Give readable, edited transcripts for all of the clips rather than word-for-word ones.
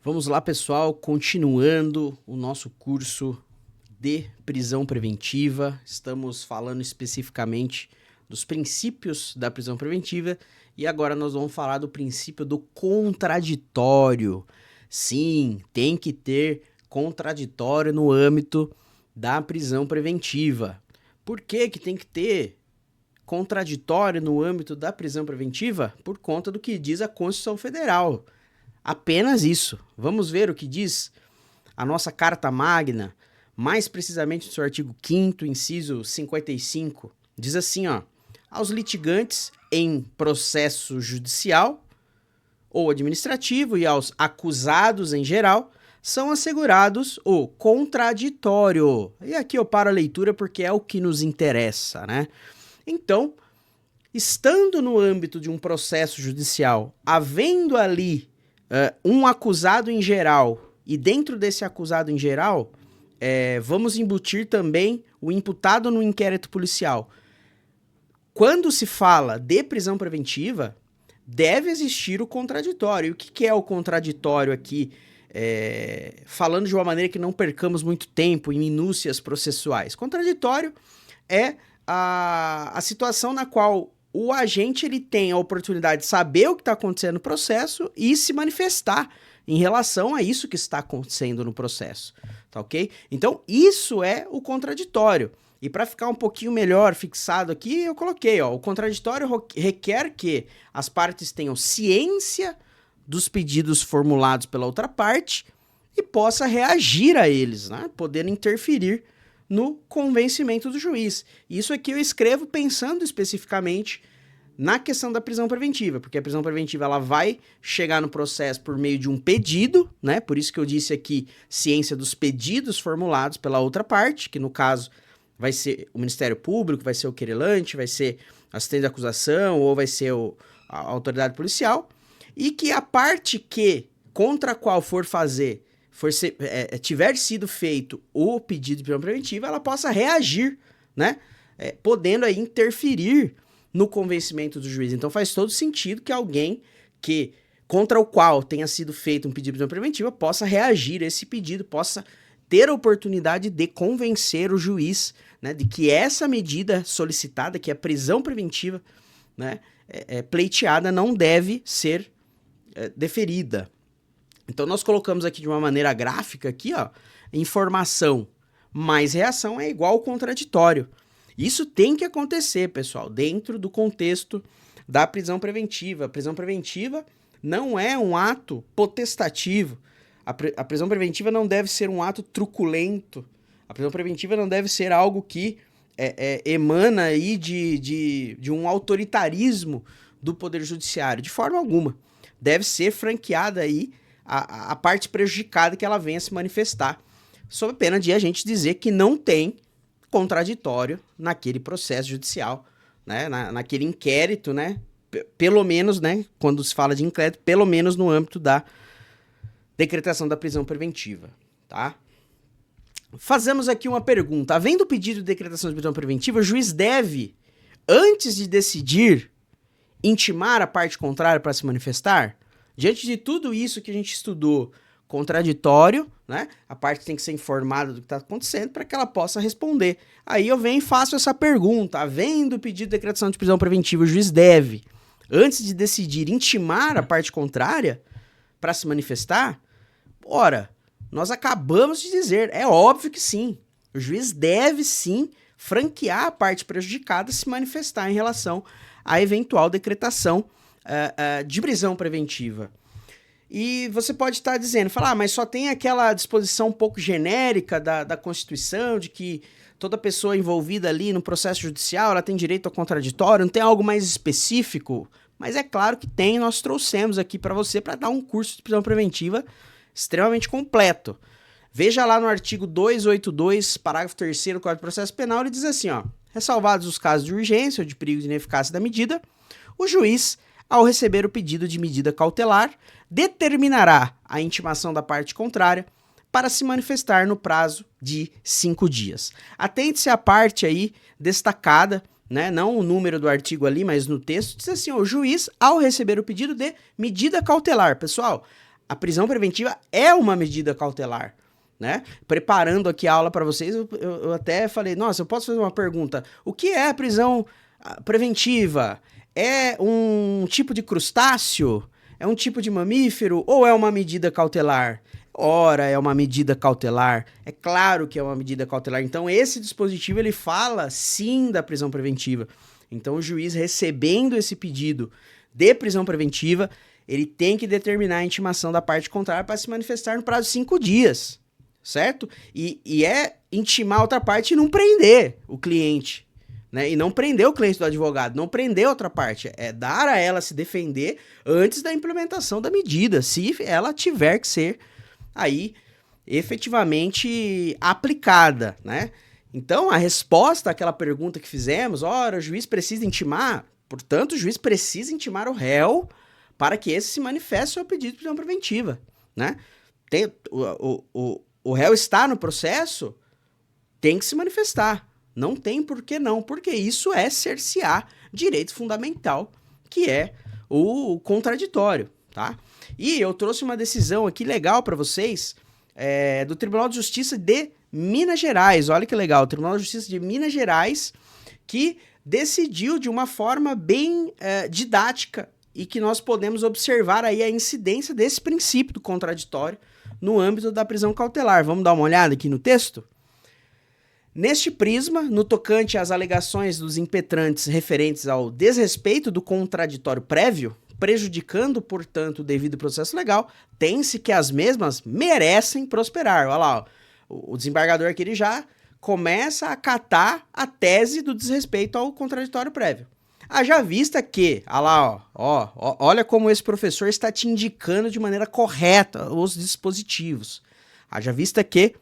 Vamos lá, pessoal, continuando o nosso curso de prisão preventiva. Estamos falando especificamente dos princípios da prisão preventiva e agora nós vamos falar do princípio do contraditório. Sim, tem que ter contraditório no âmbito da prisão preventiva. Por que que tem que ter contraditório no âmbito da prisão preventiva? Por conta do que diz a Constituição Federal. Apenas isso. Vamos ver o que diz a nossa Carta Magna, mais precisamente no seu artigo 5º, inciso 55. Diz assim, ó: aos litigantes em processo judicial ou administrativo e aos acusados em geral são assegurados o contraditório. E aqui eu paro a leitura porque é o que nos interessa, né? Então, estando no âmbito de um processo judicial, havendo ali um acusado em geral, e dentro desse acusado em geral, vamos embutir também o imputado no inquérito policial. Quando se fala de prisão preventiva, deve existir o contraditório. E o que é o contraditório aqui? Falando de uma maneira que não percamos muito tempo em minúcias processuais. Contraditório é a situação na qual o agente ele tem a oportunidade de saber o que está acontecendo no processo e se manifestar em relação a isso que está acontecendo no processo, tá ok? Então, isso é o contraditório. E para ficar um pouquinho melhor fixado aqui, eu coloquei, ó, o contraditório requer que as partes tenham ciência dos pedidos formulados pela outra parte e possa reagir a eles, né? Podendo interferir no convencimento do juiz. Isso aqui eu escrevo pensando especificamente na questão da prisão preventiva, porque a prisão preventiva ela vai chegar no processo por meio de um pedido, né? Por isso que eu disse aqui ciência dos pedidos formulados pela outra parte, que no caso vai ser o Ministério Público, vai ser o querelante, vai ser assistente de acusação ou vai ser a autoridade policial, e que a parte que contra a qual tiver sido feito o pedido de prisão preventiva, ela possa reagir, né? Podendo aí interferir no convencimento do juiz. Então faz todo sentido que alguém contra o qual tenha sido feito um pedido de prisão preventiva possa reagir a esse pedido, possa ter a oportunidade de convencer o juiz, né, de que essa medida solicitada, que é a prisão preventiva, né, pleiteada, não deve ser deferida. Então nós colocamos aqui de uma maneira gráfica aqui, ó, informação mais reação é igual ao contraditório. Isso tem que acontecer, pessoal, dentro do contexto da prisão preventiva. A prisão preventiva não é um ato potestativo. A prisão preventiva não deve ser um ato truculento. A prisão preventiva não deve ser algo que emana aí de um autoritarismo do Poder Judiciário, de forma alguma. Deve ser franqueada aí a parte prejudicada que ela venha se manifestar, sob pena de a gente dizer que não tem contraditório naquele processo judicial, né, naquele inquérito, né, pelo menos, né, quando se fala de inquérito, pelo menos no âmbito da decretação da prisão preventiva, tá? Fazemos aqui uma pergunta. Havendo o pedido de decretação de prisão preventiva, o juiz deve, antes de decidir, intimar a parte contrária para se manifestar? Diante de tudo isso que a gente estudou, contraditório, né? A parte tem que ser informada do que está acontecendo para que ela possa responder. Aí eu venho e faço essa pergunta. Havendo pedido de decretação de prisão preventiva, o juiz deve, antes de decidir, intimar a parte contrária para se manifestar? Ora, nós acabamos de dizer, é óbvio que sim. O juiz deve sim franquear a parte prejudicada se manifestar em relação à eventual decretação de prisão preventiva. E você pode estar dizendo, mas só tem aquela disposição um pouco genérica da Constituição, de que toda pessoa envolvida ali no processo judicial, ela tem direito ao contraditório, não tem algo mais específico? Mas é claro que tem, nós trouxemos aqui para você para dar um curso de prisão preventiva extremamente completo. Veja lá no artigo 282, parágrafo 3º do Código de Processo Penal, ele diz assim, ó: ressalvados os casos de urgência ou de perigo de ineficácia da medida, o juiz, ao receber o pedido de medida cautelar, determinará a intimação da parte contrária para se manifestar no prazo de 5 dias. Atente-se à parte aí destacada, né, não o número do artigo ali, mas no texto, diz assim, o juiz, ao receber o pedido de medida cautelar. Pessoal, A prisão preventiva é uma medida cautelar, né? Preparando aqui a aula para vocês, eu até falei, nossa, eu posso fazer uma pergunta. O que é a prisão preventiva? É um tipo de crustáceo? É um tipo de mamífero? Ou é uma medida cautelar? Ora, é uma medida cautelar. É claro que é uma medida cautelar. Então, esse dispositivo, ele fala, sim, da prisão preventiva. Então, o juiz recebendo esse pedido de prisão preventiva, ele tem que determinar a intimação da parte contrária para se manifestar no prazo de 5 dias, certo? E é intimar a outra parte e não prender o cliente, né? E não prender o cliente do advogado, não prender a outra parte. É dar a ela se defender antes da implementação da medida, se ela tiver que ser aí efetivamente aplicada, né? Então, a resposta àquela pergunta que fizemos, ora, o juiz precisa intimar, portanto, o juiz precisa intimar o réu para que esse se manifeste ao pedido de prisão preventiva, né? O réu está no processo, tem que se manifestar. Não tem por que não, porque isso é cercear direito fundamental, que é o contraditório, tá? E eu trouxe uma decisão aqui legal para vocês, do Tribunal de Justiça de Minas Gerais. Olha que legal, o Tribunal de Justiça de Minas Gerais, que decidiu de uma forma bem didática e que nós podemos observar aí a incidência desse princípio do contraditório no âmbito da prisão cautelar. Vamos dar uma olhada aqui no texto? Neste prisma, no tocante às alegações dos impetrantes referentes ao desrespeito do contraditório prévio, prejudicando, portanto, o devido processo legal, tem-se que as mesmas merecem prosperar. Olha lá, ó, o desembargador aqui ele já começa a acatar a tese do desrespeito ao contraditório prévio. Haja vista que, olha como esse professor está te indicando de maneira correta os dispositivos. Haja vista que,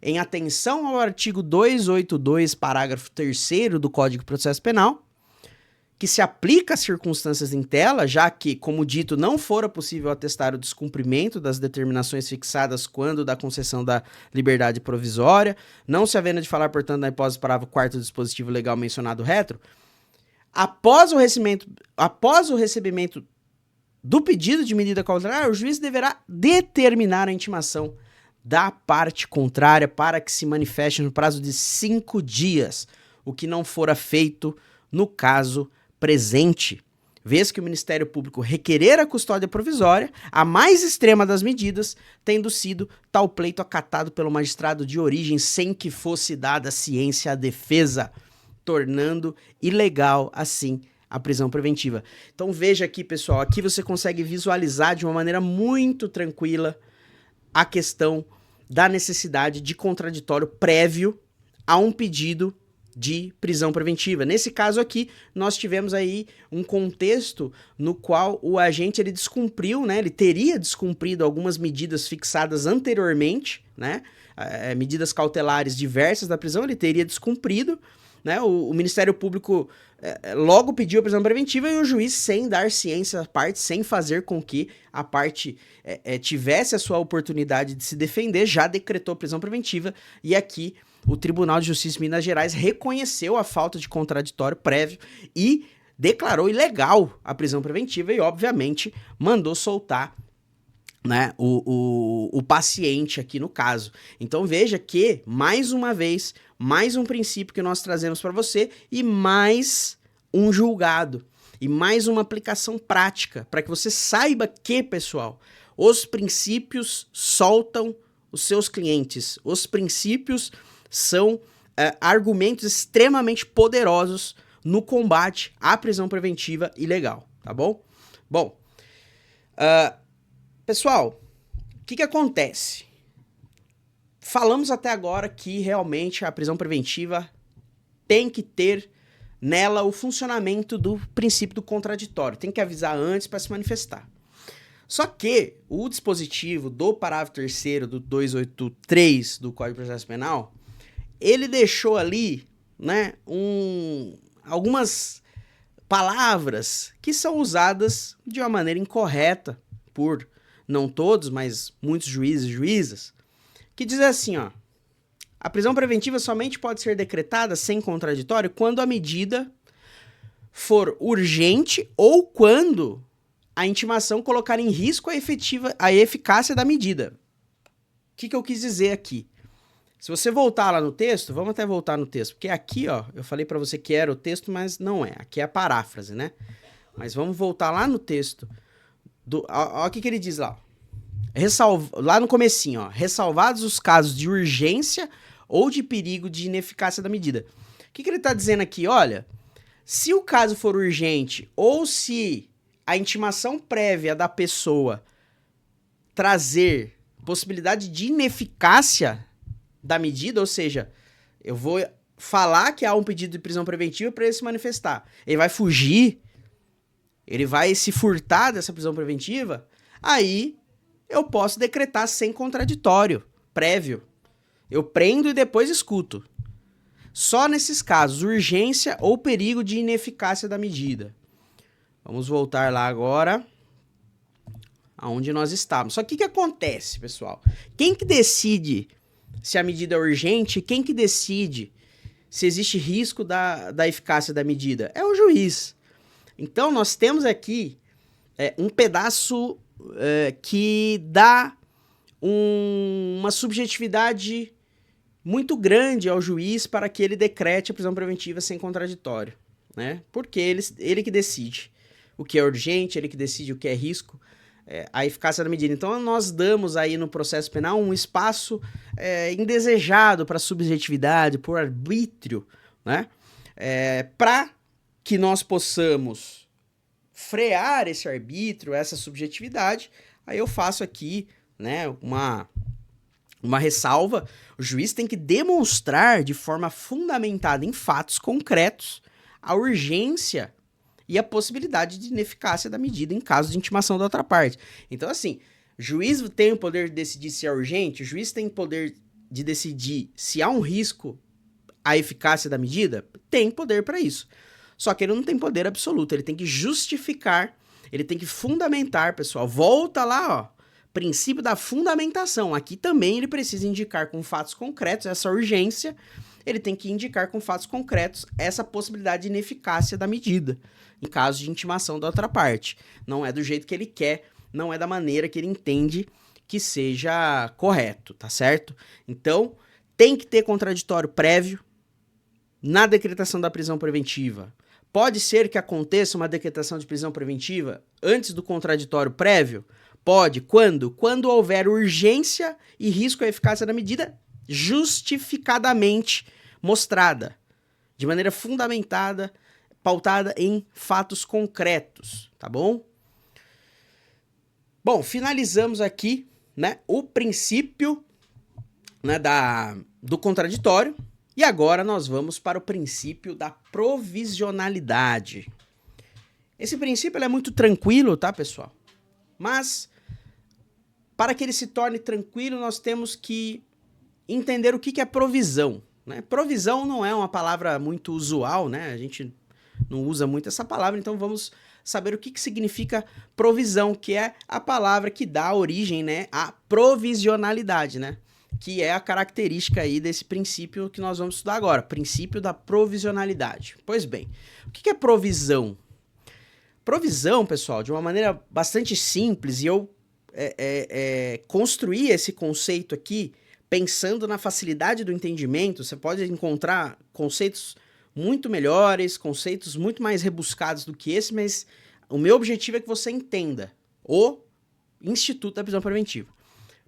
em atenção ao artigo 282, parágrafo 3º do Código de Processo Penal, que se aplica às circunstâncias em tela, já que, como dito, não fora possível atestar o descumprimento das determinações fixadas quando da concessão da liberdade provisória, não se havendo de falar, portanto, na hipótese do parágrafo 4º do dispositivo legal mencionado retro, após o recebimento do pedido de medida cautelar, o juiz deverá determinar a intimação da parte contrária para que se manifeste no prazo de 5 dias, o que não fora feito no caso presente, vez que o Ministério Público requerer a custódia provisória, a mais extrema das medidas, tendo sido tal pleito acatado pelo magistrado de origem sem que fosse dada ciência à defesa, tornando ilegal, assim, a prisão preventiva. Então veja aqui, pessoal, aqui você consegue visualizar de uma maneira muito tranquila a questão da necessidade de contraditório prévio a um pedido de prisão preventiva. Nesse caso aqui, nós tivemos aí um contexto no qual o agente ele descumpriu, né? Ele teria descumprido algumas medidas fixadas anteriormente, né? Medidas cautelares diversas da prisão, ele teria descumprido, né? O Ministério Público logo pediu a prisão preventiva e o juiz, sem dar ciência à parte, sem fazer com que a parte tivesse a sua oportunidade de se defender, já decretou prisão preventiva. E aqui o Tribunal de Justiça de Minas Gerais reconheceu a falta de contraditório prévio e declarou ilegal a prisão preventiva e, obviamente, mandou soltar, né, o paciente aqui no caso. Então veja que, mais uma vez, mais um princípio que nós trazemos para você e mais um julgado e mais uma aplicação prática para que você saiba que, pessoal, os princípios soltam os seus clientes. Os princípios são argumentos extremamente poderosos no combate à prisão preventiva ilegal, tá bom? Bom, pessoal, o que acontece? Falamos até agora que realmente a prisão preventiva tem que ter nela o funcionamento do princípio do contraditório, tem que avisar antes para se manifestar. Só que o dispositivo do parágrafo 3º do 283 do Código de Processo Penal, ele deixou ali, né, algumas palavras que são usadas de uma maneira incorreta por, não todos, mas muitos juízes e juízas, que diz assim, ó, a prisão preventiva somente pode ser decretada sem contraditório quando a medida for urgente ou quando a intimação colocar em risco a eficácia da medida. O que eu quis dizer aqui? Se você voltar lá no texto, vamos até voltar no texto, porque aqui, ó, eu falei para você que era o texto, mas não é. Aqui é a paráfrase, né? Mas vamos voltar lá no texto. Olha o que ele diz lá. Lá no comecinho, ó. Ressalvados os casos de urgência ou de perigo de ineficácia da medida. O que ele está dizendo aqui? Olha, se o caso for urgente ou se a intimação prévia da pessoa trazer possibilidade de ineficácia da medida, ou seja, eu vou falar que há um pedido de prisão preventiva para ele se manifestar. Ele vai fugir, ele vai se furtar dessa prisão preventiva, aí eu posso decretar sem contraditório prévio. Eu prendo e depois escuto. Só nesses casos, urgência ou perigo de ineficácia da medida. Vamos voltar lá agora aonde nós estávamos. Só que o que acontece, pessoal? Quem que decide se a medida é urgente? Quem que decide se existe risco da eficácia da medida? É o juiz. Então, nós temos aqui um pedaço que dá uma subjetividade muito grande ao juiz para que ele decrete a prisão preventiva sem contraditório, né? Porque ele que decide o que é urgente, ele que decide o que é risco, a eficácia da medida. Então, nós damos aí no processo penal um espaço indesejado para subjetividade, por arbítrio, né? Para que nós possamos frear esse arbítrio, essa subjetividade, aí eu faço aqui, né, uma ressalva. O juiz tem que demonstrar de forma fundamentada em fatos concretos a urgência e a possibilidade de ineficácia da medida em caso de intimação da outra parte. Então, assim, o juiz tem o poder de decidir se é urgente, o juiz tem o poder de decidir se há um risco à eficácia da medida? Tem poder para isso. Só que ele não tem poder absoluto, ele tem que justificar, ele tem que fundamentar, pessoal. Volta lá, ó. Princípio da fundamentação. Aqui também ele precisa indicar com fatos concretos essa urgência, ele tem que indicar com fatos concretos essa possibilidade de ineficácia da medida, em caso de intimação da outra parte. Não é do jeito que ele quer, não é da maneira que ele entende que seja correto, tá certo? Então, tem que ter contraditório prévio na decretação da prisão preventiva. Pode ser que aconteça uma decretação de prisão preventiva antes do contraditório prévio? Pode. Quando? Quando houver urgência e risco à eficácia da medida justificadamente mostrada, de maneira fundamentada, pautada em fatos concretos, tá bom? Bom, finalizamos aqui, né, o princípio, né, do contraditório, e agora nós vamos para o princípio da provisionalidade. Esse princípio ele é muito tranquilo, tá, pessoal? Mas, para que ele se torne tranquilo, nós temos que entender o que é provisão, né? Provisão não é uma palavra muito usual, né? A gente não usa muito essa palavra, então vamos saber o que significa provisão, que é a palavra que dá origem, né, à provisionalidade, né? Que é a característica aí desse princípio que nós vamos estudar agora, princípio da provisionalidade. Pois bem, o que é provisão? Provisão, pessoal, de uma maneira bastante simples, e eu construí esse conceito aqui pensando na facilidade do entendimento. Você pode encontrar conceitos muito melhores, conceitos muito mais rebuscados do que esse, mas o meu objetivo é que você entenda o Instituto da Prisão Preventiva.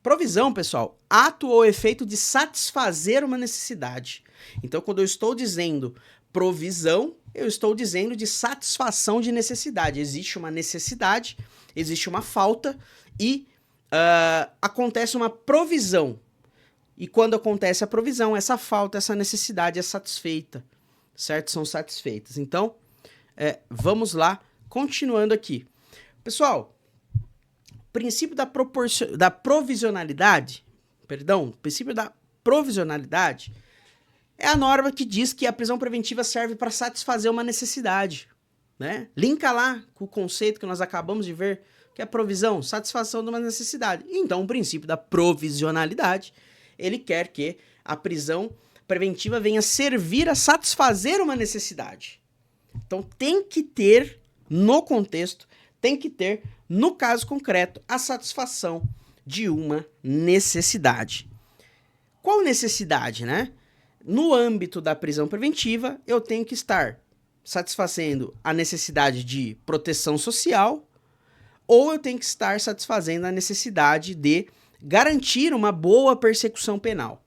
Provisão, pessoal, ato ou efeito de satisfazer uma necessidade. Então, quando eu estou dizendo provisão, eu estou dizendo de satisfação de necessidade. Existe uma necessidade, existe uma falta e acontece uma provisão. E quando acontece a provisão, essa falta, essa necessidade é satisfeita, certo? São satisfeitas. Então, vamos lá, continuando aqui. Pessoal, princípio da provisionalidade, princípio da provisionalidade é a norma que diz que a prisão preventiva serve para satisfazer uma necessidade, né? Linka lá com o conceito que nós acabamos de ver, que é a provisão, satisfação de uma necessidade. Então, o princípio da provisionalidade, ele quer que a prisão preventiva venha servir a satisfazer uma necessidade. Então, tem que ter, no contexto, tem que ter no caso concreto, a satisfação de uma necessidade. Qual necessidade, né? No âmbito da prisão preventiva, eu tenho que estar satisfazendo a necessidade de proteção social ou eu tenho que estar satisfazendo a necessidade de garantir uma boa persecução penal.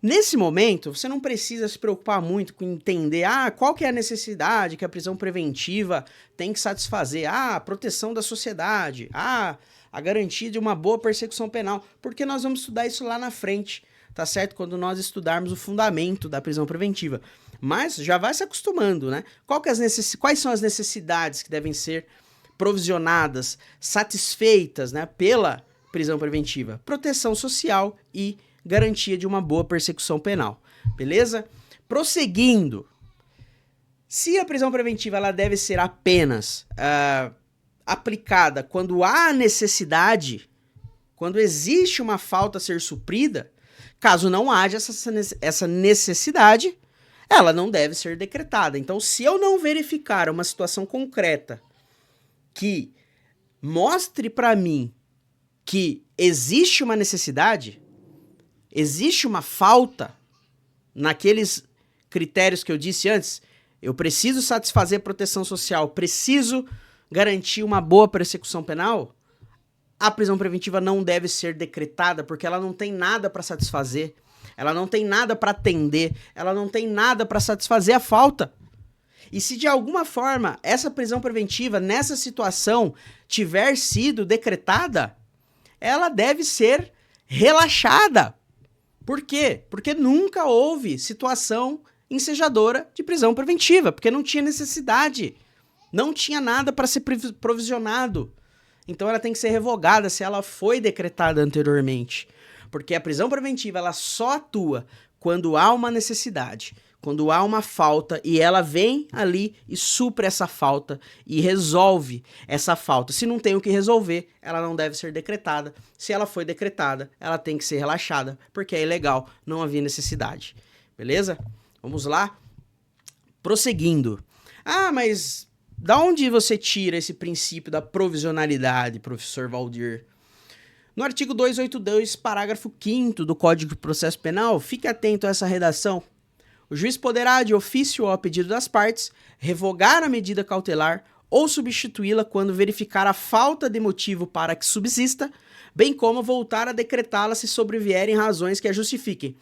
Nesse momento, você não precisa se preocupar muito com entender qual que é a necessidade que a prisão preventiva tem que satisfazer. A proteção da sociedade, a garantia de uma boa persecução penal, porque nós vamos estudar isso lá na frente, tá certo? Quando nós estudarmos o fundamento da prisão preventiva. Mas já vai se acostumando, né? Quais são as necessidades que devem ser provisionadas, satisfeitas, né, pela prisão preventiva? Proteção social e garantia de uma boa persecução penal, beleza? Prosseguindo, se a prisão preventiva ela deve ser apenas aplicada quando há necessidade, quando existe uma falta a ser suprida, caso não haja essa necessidade, ela não deve ser decretada. Então, se eu não verificar uma situação concreta que mostre para mim que existe uma necessidade, existe uma falta naqueles critérios que eu disse antes, eu preciso satisfazer proteção social, preciso garantir uma boa persecução penal, a prisão preventiva não deve ser decretada porque ela não tem nada para satisfazer, ela não tem nada para atender, ela não tem nada para satisfazer a falta. E se de alguma forma essa prisão preventiva nessa situação tiver sido decretada, ela deve ser relaxada. Por quê? Porque nunca houve situação ensejadora de prisão preventiva, porque não tinha necessidade, não tinha nada para ser provisionado. Então ela tem que ser revogada se ela foi decretada anteriormente, porque a prisão preventiva ela só atua quando há uma necessidade, quando há uma falta e ela vem ali e supre essa falta e resolve essa falta. Se não tem o que resolver, ela não deve ser decretada. Se ela foi decretada, ela tem que ser relaxada, porque é ilegal, não havia necessidade. Beleza? Vamos lá? Prosseguindo. Mas da onde você tira esse princípio da provisionalidade, professor Valdir? No artigo 282, parágrafo 5º do Código de Processo Penal, fique atento a essa redação. O juiz poderá, de ofício ou a pedido das partes, revogar a medida cautelar ou substituí-la quando verificar a falta de motivo para que subsista, bem como voltar a decretá-la se sobrevierem razões que a justifiquem.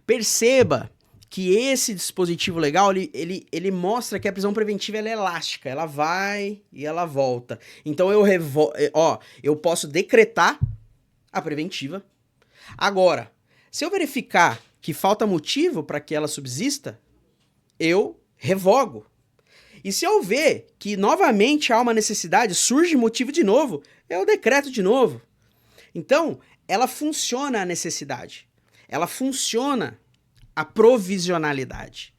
Perceba que esse dispositivo legal, ele mostra que a prisão preventiva ela é elástica, ela vai e ela volta. Então eu posso decretar a preventiva. Agora, se eu verificar que falta motivo para que ela subsista, eu revogo. E se eu ver que novamente há uma necessidade, surge motivo de novo, eu decreto de novo. Então, ela funciona a necessidade. Ela funciona a provisionalidade,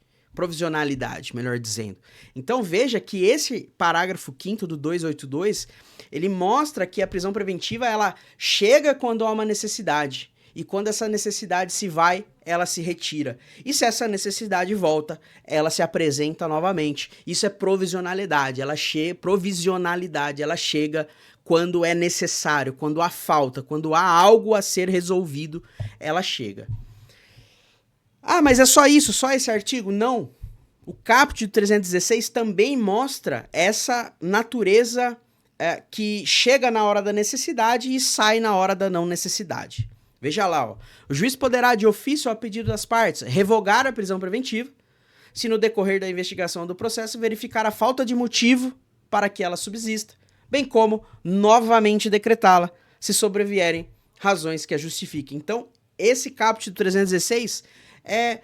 melhor dizendo. Então veja que esse parágrafo 5º do 282, ele mostra que a prisão preventiva ela chega quando há uma necessidade, e quando essa necessidade se vai, ela se retira. E se essa necessidade volta, ela se apresenta novamente. Isso é provisionalidade, ela chega quando é necessário, quando há falta, quando há algo a ser resolvido, ela chega. Mas é só isso, só esse artigo? Não. O caput 316 também mostra essa natureza que chega na hora da necessidade e sai na hora da não necessidade. Veja lá, o juiz poderá, de ofício ou a pedido das partes, revogar a prisão preventiva, se no decorrer da investigação do processo verificar a falta de motivo para que ela subsista, bem como novamente decretá-la, se sobrevierem razões que a justifiquem. Então, esse caput 316 é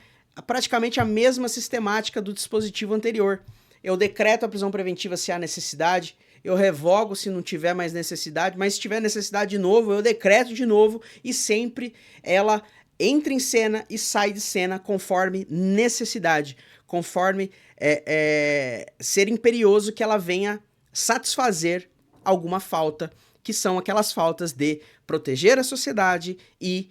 praticamente a mesma sistemática do dispositivo anterior. Eu decreto a prisão preventiva se há necessidade, eu revogo se não tiver mais necessidade, mas se tiver necessidade de novo, eu decreto de novo e sempre ela entra em cena e sai de cena conforme necessidade, conforme ser imperioso que ela venha satisfazer alguma falta, que são aquelas faltas de proteger a sociedade e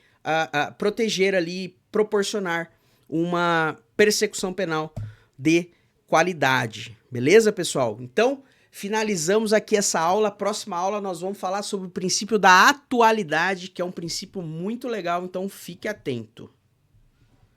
proteger ali, proporcionar uma persecução penal de qualidade. Beleza, pessoal? Então, finalizamos aqui essa aula. Próxima aula nós vamos falar sobre o princípio da atualidade, que é um princípio muito legal, então fique atento.